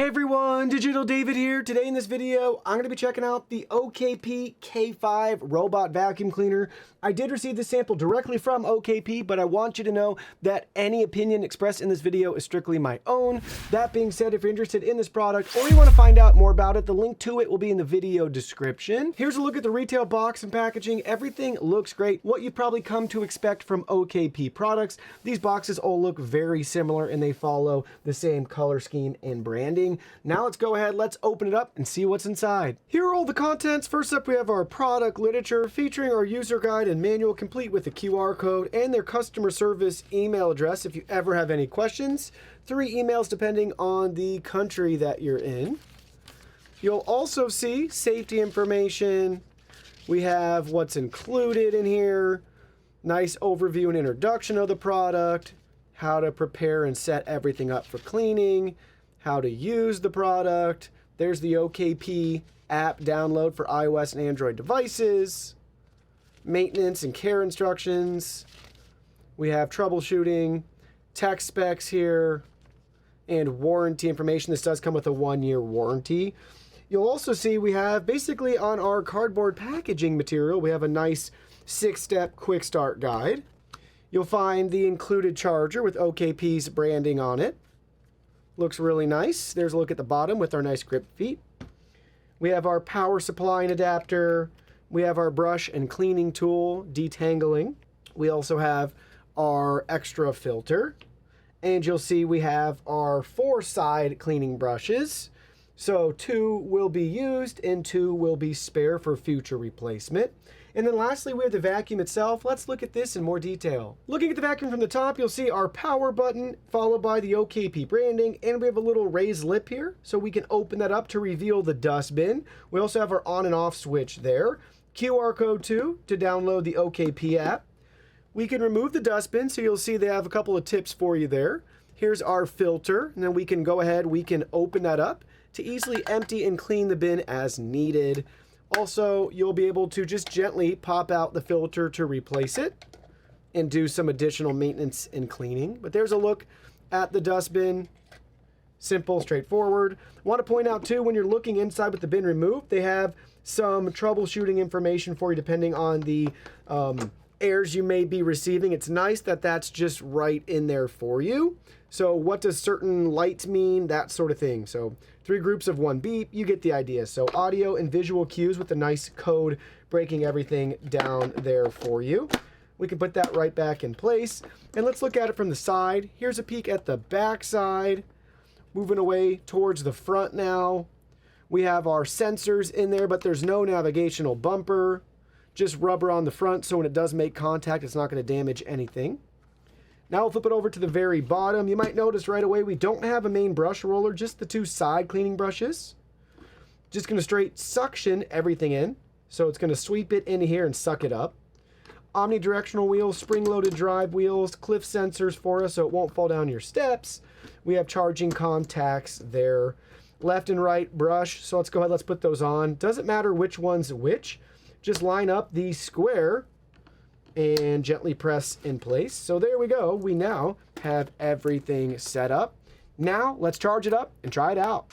Hey everyone, Digital David here. Today in this video, I'm going to be checking out the OKP K5 Robot Vacuum Cleaner. I did receive this sample directly from OKP, but I want you to know that any opinion expressed in this video is strictly my own. That being said, if you're interested in this product or you want to find out more about it, the link to it will be in the video description. Here's a look at the retail box and packaging. Everything looks great. What you've probably come to expect from OKP products. These boxes all look very similar and they follow the same color scheme and branding. Now let's go ahead, let's open it up and see what's inside. Here are all the contents. First up, we have our product literature featuring our user guide and manual complete with a QR code and their customer service email address if you ever have any questions. 3 emails depending on the country that you're in. You'll also see safety information. We have what's included in here. Nice overview and introduction of the product. How to prepare and set everything up for cleaning. How to use the product. There's the OKP app download for iOS and Android devices. Maintenance and care instructions. We have troubleshooting, tech specs here, and warranty information. This does come with a 1-year warranty. You'll also see we have basically on our cardboard packaging material, we have a nice 6-step quick start guide. You'll find the included charger with OKP's branding on it. Looks really nice. There's a look at the bottom with our nice grip feet. We have our power supply and adapter. We have our brush and cleaning tool, detangling. We also have our extra filter. And you'll see we have our 4 side cleaning brushes. So 2 will be used and 2 will be spare for future replacement. And then lastly, we have the vacuum itself. Let's look at this in more detail. Looking at the vacuum from the top, you'll see our power button followed by the OKP branding, and we have a little raised lip here, so we can open that up to reveal the dustbin. We also have our on and off switch there. QR code too to download the OKP app. We can remove the dustbin, so you'll see they have a couple of tips for you there. Here's our filter, and then we can go ahead, we can open that up to easily empty and clean the bin as needed. Also, you'll be able to just gently pop out the filter to replace it and do some additional maintenance and cleaning. But there's a look at the dustbin. Simple, straightforward. I want to point out too, when you're looking inside with the bin removed, they have some troubleshooting information for you depending on the errors you may be receiving. It's nice that that's just right in there for you. So what does certain lights mean? That sort of thing. So 3 groups of 1 beep, you get the idea. So audio and visual cues with a nice code breaking everything down there for you. We can put that right back in place. And let's look at it from the side. Here's a peek at the back side. Moving away towards the front now. We have our sensors in there, but there's no navigational bumper. Just rubber on the front, so when it does make contact, it's not going to damage anything. Now we'll flip it over to the very bottom. You might notice right away we don't have a main brush roller, just the 2 side cleaning brushes. Just going to straight suction everything in. So it's going to sweep it into here and suck it up. Omnidirectional wheels, spring-loaded drive wheels, cliff sensors for us so it won't fall down your steps. We have charging contacts there. Left and right brush. So let's go ahead, let's put those on. Doesn't matter which one's which. Just line up the square and gently press in place. So there we go. We now have everything set up. Now let's charge it up and try it out.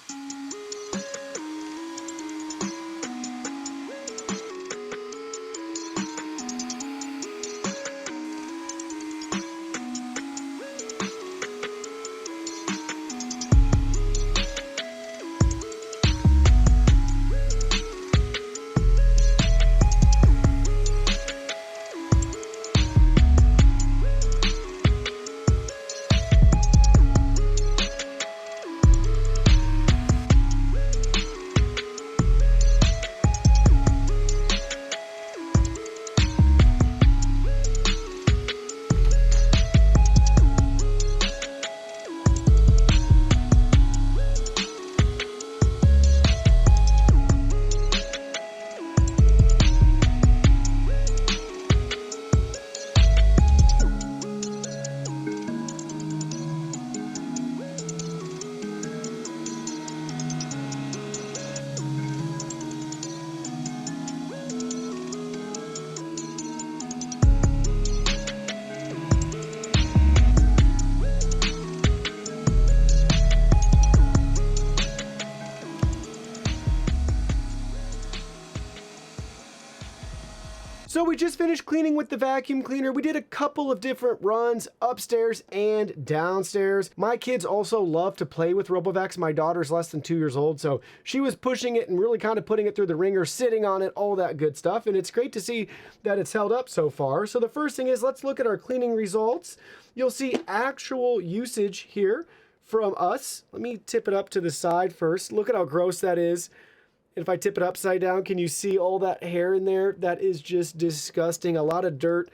So we just finished cleaning with the vacuum cleaner. We did a couple of different runs upstairs and downstairs. My kids also love to play with RoboVacs. My daughter's less than 2 years old, so she was pushing it and really kind of putting it through the ringer, sitting on it, all that good stuff. And it's great to see that it's held up so far. So the first thing is, let's look at our cleaning results. You'll see actual usage here from us. Let me tip it up to the side first. Look at how gross that is. If I tip it upside down, can you see all that hair in there? That is just disgusting. A lot of dirt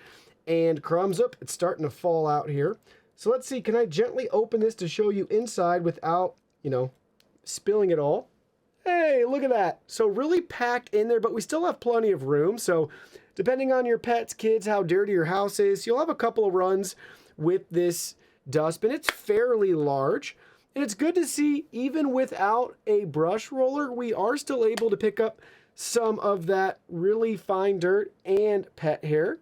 and crumbs. Up, it's starting to fall out here. So let's see, can I gently open this to show you inside without, spilling it all? Hey, look at that. So really packed in there, but we still have plenty of room. So depending on your pets, kids, how dirty your house is, you'll have a couple of runs with this dustbin. It's fairly large. And it's good to see, even without a brush roller, we are still able to pick up some of that really fine dirt and pet hair.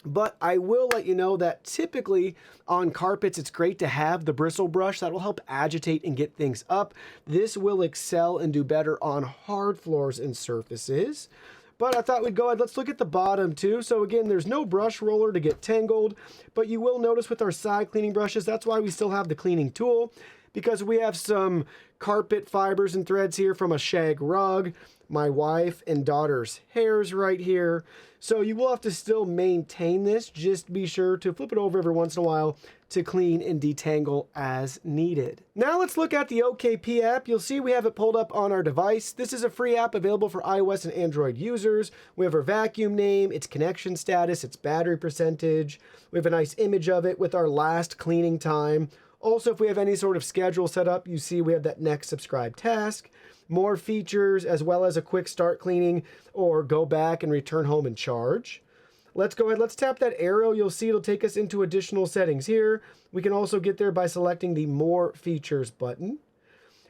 But I will let you know that typically on carpets, it's great to have the bristle brush. That will help agitate and get things up. This will excel and do better on hard floors and surfaces. But I thought we'd go ahead, let's look at the bottom too. So again, there's no brush roller to get tangled, but you will notice with our side cleaning brushes, that's why we still have the cleaning tool, because we have some carpet fibers and threads here from a shag rug, my wife and daughter's hairs right here. So you will have to still maintain this. Just be sure to flip it over every once in a while to clean and detangle as needed. Now let's look at the OKP app. You'll see we have it pulled up on our device. This is a free app available for iOS and Android users. We have our vacuum name, its connection status, its battery percentage. We have a nice image of it with our last cleaning time. Also, if we have any sort of schedule set up, you see we have that next subscribe task, more features, as well as a quick start cleaning or go back and return home and charge. Let's go ahead, let's tap that arrow. You'll see it'll take us into additional settings here. We can also get there by selecting the more features button.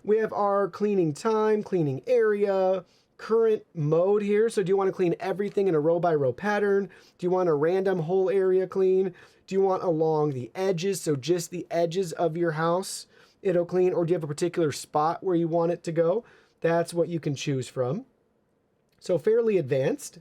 We have our cleaning time, cleaning area, current mode here. So do you want to clean everything in a row by row pattern? Do you want a random whole area clean? Do you want along the edges, so just the edges of your house it'll clean, or do you have a particular spot where you want it to go? That's what you can choose from. So fairly advanced.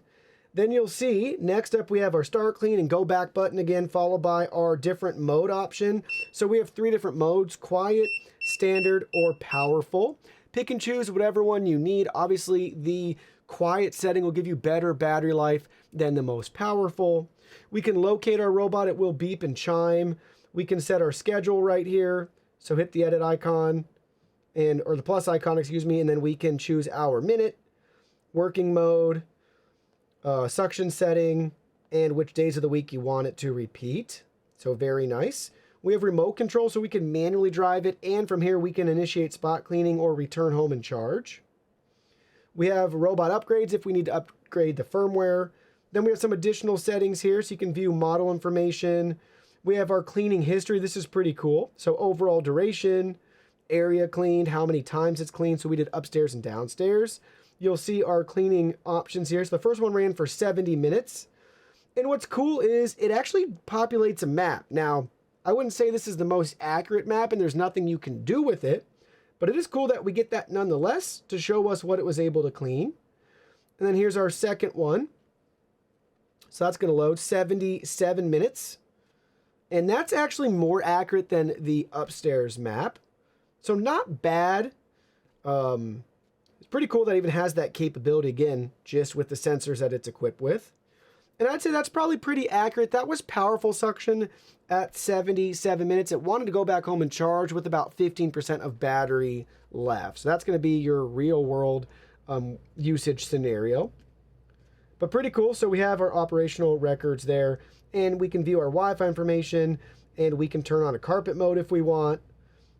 Then you'll see, next up we have our start clean and go back button again, followed by our different mode option. So we have 3 different modes: quiet, standard, or powerful. Pick and choose whatever one you need. Obviously, the quiet setting will give you better battery life than the most powerful. We can locate our robot. It will beep and chime. We can set our schedule right here. So hit the edit icon, or the plus icon, excuse me, and then we can choose hour, minute, working mode, suction setting, and which days of the week you want it to repeat. So very nice. We have remote control, so we can manually drive it, and from here we can initiate spot cleaning or return home and charge. We have robot upgrades if we need to upgrade the firmware. Then we have some additional settings here, so you can view model information. We have our cleaning history. This is pretty cool. So overall duration, area cleaned, how many times it's cleaned. So we did upstairs and downstairs. You'll see our cleaning options here. So the first one ran for 70 minutes. And what's cool is it actually populates a map. Now, I wouldn't say this is the most accurate map and there's nothing you can do with it, but it is cool that we get that nonetheless to show us what it was able to clean. And then here's our second one. So that's going to load 77 minutes. And that's actually more accurate than the upstairs map. So not bad. It's pretty cool that it even has that capability again, just with the sensors that it's equipped with. And I'd say that's probably pretty accurate. That was powerful suction at 77 minutes. It wanted to go back home and charge with about 15% of battery left. So that's going to be your real world usage scenario. But pretty cool. So we have our operational records there, and we can view our Wi-Fi information, and we can turn on a carpet mode if we want.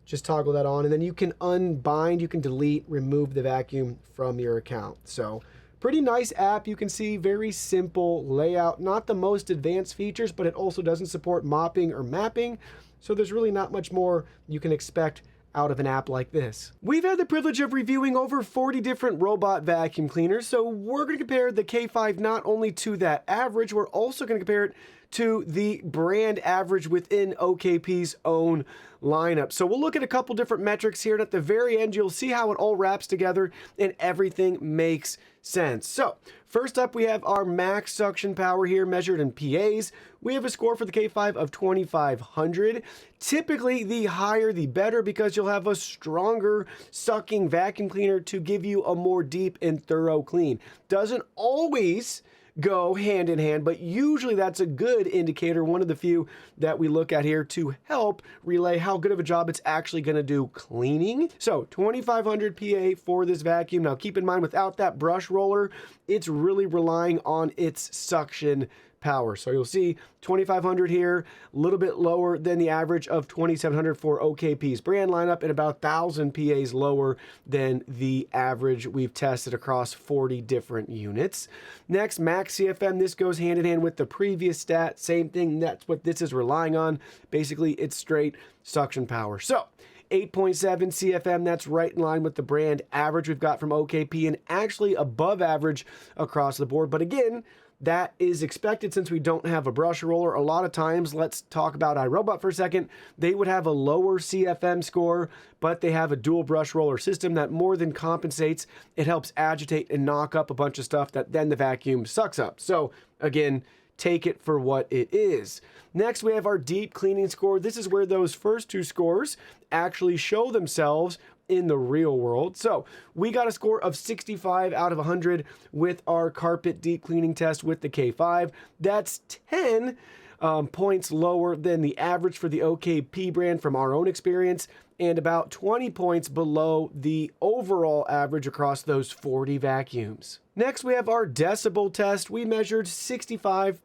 Just toggle that on, and then you can unbind, you can delete, remove the vacuum from your account. So pretty nice app. You can see very simple layout, not the most advanced features, but it also doesn't support mopping or mapping. So there's really not much more you can expect out of an app like this. We've had the privilege of reviewing over 40 different robot vacuum cleaners, so we're going to compare the K5 not only to that average, we're also going to compare it to the brand average within OKP's own lineup. So we'll look at a couple different metrics here, and at the very end, you'll see how it all wraps together and everything makes sense. So first up, we have our max suction power here measured in PAs. We have a score for the K5 of 2,500. Typically, the higher the better, because you'll have a stronger sucking vacuum cleaner to give you a more deep and thorough clean. Doesn't always go hand in hand, but usually that's a good indicator, one of the few that we look at here to help relay how good of a job it's actually going to do cleaning. So 2,500 PA for this vacuum. Now keep in mind, without that brush roller, it's really relying on its suction power. So you'll see 2,500 here, a little bit lower than the average of 2,700 for OKP's brand lineup, and about 1,000 PAs lower than the average we've tested across 40 different units. Next, max CFM. This goes hand in hand with the previous stat. Same thing. That's what this is relying on. Basically, it's straight suction power. So 8.7 CFM, that's right in line with the brand average we've got from OKP, and actually above average across the board. But again, that is expected since we don't have a brush roller. A lot of times, let's talk about iRobot for a second, they would have a lower CFM score, but they have a dual brush roller system that more than compensates. It helps agitate and knock up a bunch of stuff that then the vacuum sucks up. So again, take it for what it is. Next, we have our deep cleaning score. This is where those first two scores actually show themselves in the real world. So we got a score of 65 out of 100 with our carpet deep cleaning test with the K5. That's 10 points lower than the average for the OKP brand from our own experience, and about 20 points below the overall average across those 40 vacuums. Next, we have our decibel test. We measured 65.7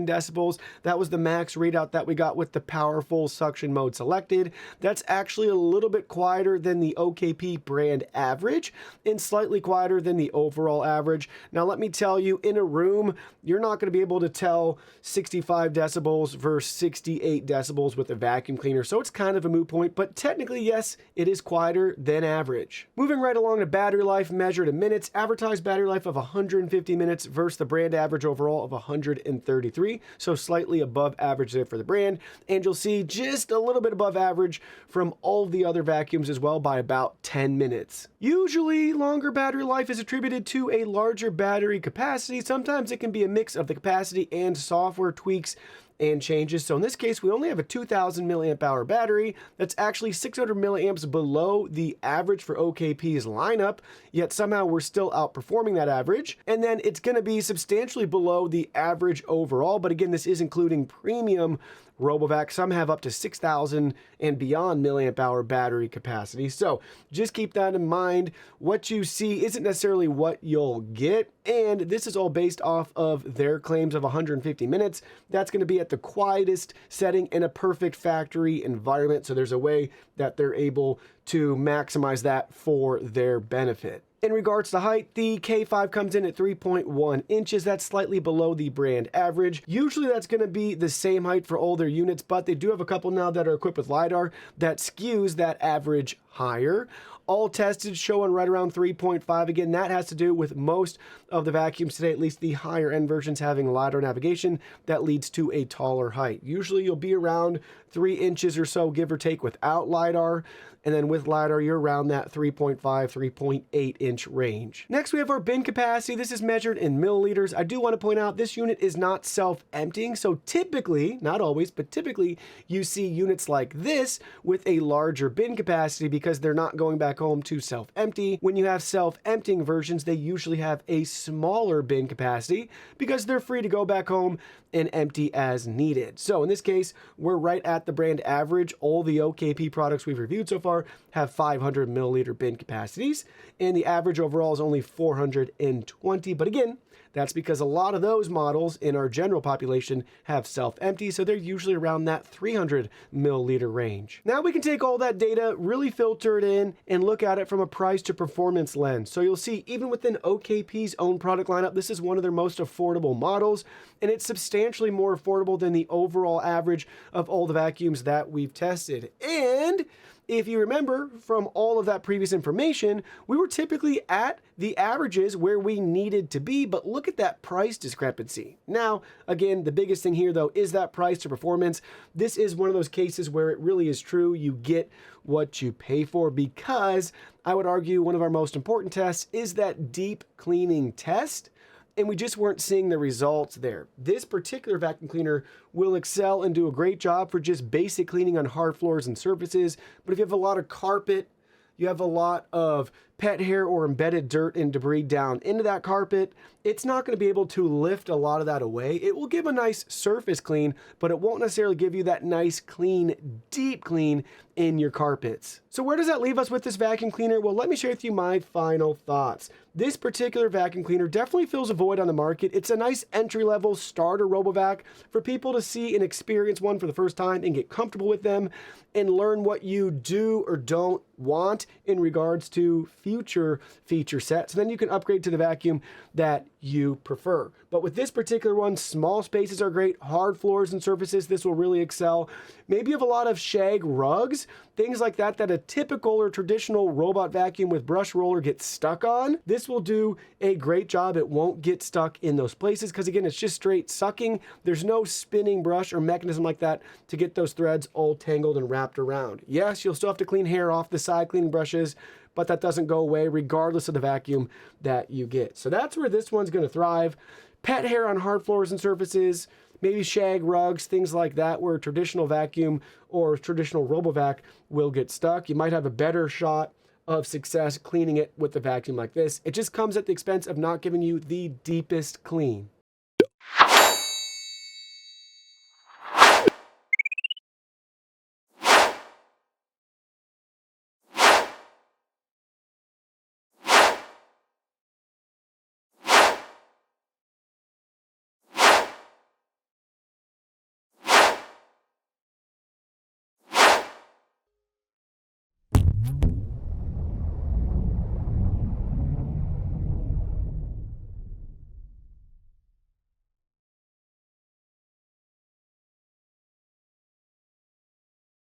decibels. That was the max readout that we got with the powerful suction mode selected. That's actually a little bit quieter than the OKP brand average and slightly quieter than the overall average. Now, let me tell you, in a room, you're not going to be able to tell 65 decibels versus 68 decibels with a vacuum cleaner, so it's kind of a moot point, but technically, yes, it is quieter than average. Moving right along to battery life measured in minutes, advertised battery life of 150 minutes versus the brand average overall of 133, so slightly above average there for the brand, and you'll see just a little bit above average from all the other vacuums as well by about 10 minutes. Usually, longer battery life is attributed to a larger battery capacity. Sometimes it can be a mix of the capacity and software tweaks and changes. So in this case, we only have a 2,000 milliamp hour battery. That's actually 600 milliamps below the average for OKP's lineup, yet somehow we're still outperforming that average. And then it's going to be substantially below the average overall. But again, this is including premium RoboVac. Some have up to 6,000 and beyond milliamp hour battery capacity. So just keep that in mind. What you see isn't necessarily what you'll get. And this is all based off of their claims of 150 minutes. That's going to be at the quietest setting in a perfect factory environment. So there's a way that they're able to maximize that for their benefit. In regards to height, the K5 comes in at 3.1 inches. That's slightly below the brand average. Usually that's going to be the same height for all their units, but they do have a couple now that are equipped with LiDAR that skews that average higher. All tested showing right around 3.5. Again, that has to do with most of the vacuums today, at least the higher end versions having LiDAR navigation that leads to a taller height. Usually you'll be around 3 inches or so, give or take, without LiDAR. And then with LiDAR, you're around that 3.5, 3.8 inch range. Next, we have our bin capacity. This is measured in milliliters. I do want to point out this unit is not self-emptying. So typically, not always, but typically you see units like this with a larger bin capacity because they're not going back home to self-empty. When you have self-emptying versions, they usually have a smaller bin capacity because they're free to go back home and empty as needed. So in this case, we're right at the brand average. All the OKP products we've reviewed so far have 500 milliliter bin capacities, and the average overall is only 420. But again, that's because a lot of those models in our general population have self-empty, so they're usually around that 300 milliliter range. Now we can take all that data, really filter it in, and look at it from a price to performance lens. So you'll see even within OKP's own product lineup, this is one of their most affordable models, and it's substantially more affordable than the overall average of all the vacuums that we've tested. And If you remember from all of that previous information, we were typically at the averages where we needed to be, but look at that price discrepancy. Now, again, the biggest thing here though is that price to performance. This is one of those cases where it really is true. You get what you pay for, because I would argue one of our most important tests is that deep cleaning test, and we just weren't seeing the results there. This particular vacuum cleaner will excel and do a great job for just basic cleaning on hard floors and surfaces, but if you have a lot of carpet, you have a lot of pet hair or embedded dirt and debris down into that carpet, it's not going to be able to lift a lot of that away. It will give a nice surface clean, but it won't necessarily give you that nice clean, deep clean in your carpets. So where does that leave us with this vacuum cleaner? Well, let me share with you my final thoughts. This particular vacuum cleaner definitely fills a void on the market. It's a nice entry-level starter RoboVac for people to see and experience one for the first time and get comfortable with them and learn what you do or don't want in regards to future feature sets. And then you can upgrade to the vacuum that you prefer. But with this particular one, small spaces are great, hard floors and surfaces, this will really excel. Maybe you have a lot of shag rugs, things like that a typical or traditional robot vacuum with brush roller gets stuck on. This will do a great job. It won't get stuck in those places because again, it's just straight sucking. There's no spinning brush or mechanism like that to get those threads all tangled and wrapped around. Yes, you'll still have to clean hair off the side cleaning brushes, but that doesn't go away regardless of the vacuum that you get. So that's where this one's going to thrive. Pet hair on hard floors and surfaces, maybe shag rugs, things like that, where a traditional vacuum or traditional RoboVac will get stuck. You might have a better shot of success cleaning it with the vacuum like this. It just comes at the expense of not giving you the deepest clean.